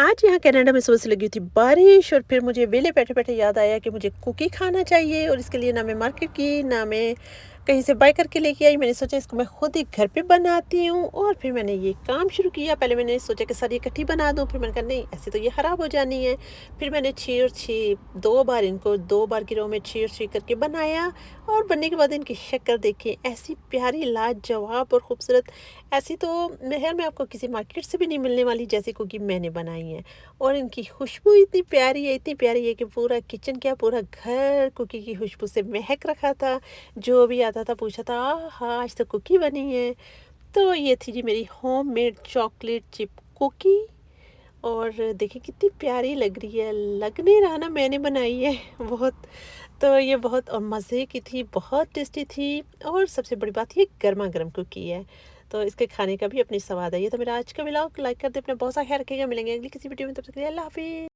आज यहाँ कनाडा में सुबह से लगी थी बारिश और फिर मुझे वेले बैठे-बैठे याद आया कि मुझे कुकी खाना चाहिए और इसके लिए ना मैं मार्केट की, ना मैं कहीं से बाय करके लेके आई। मैंने सोचा इसको मैं खुद ही घर पे बनाती हूँ और फिर मैंने ये काम शुरू किया। पहले मैंने सोचा कि सारी इकट्ठी बना दूँ, फिर मैंने कहा नहीं ऐसे तो ये ख़राब हो जानी है। फिर मैंने 6 और 6 2 बार इनको 2 बार गिरोह में 6 और 6 करके बनाया और बनने के बाद इनकी शक्ल देखिए ऐसी प्यारी लाजवाब और खूबसूरत। ऐसी तो मैं आपको किसी मार्केट से भी नहीं मिलने वाली जैसी कुकी मैंने बनाई है। और इनकी खुशबू इतनी प्यारी है कि पूरा किचन क्या पूरा घर कुकी की खुशबू से महक रखा था। जो भी आता था पूछा था आहा आज तो कुकी बनी है। तो ये थी जी मेरी होममेड चॉकलेट चिप कुकी। और देखिए कितनी प्यारी लग रही है, लग नहीं रहा ना मैंने बनाई है बहुत। तो ये बहुत और मज़े की थी, बहुत टेस्टी थी और सबसे बड़ी बात ये गरमा-गरम कुकी है। तो इसके खाने का भी अपनी स्वाद है। ये तो मेरा आज का व्लॉग, लाइक कर दें, अपना बहुत सा ख़्याल रखिएगा। मिलेंगे अगली किसी वीडियो में, तब तक के लिए अल्लाह हाफ़िज़।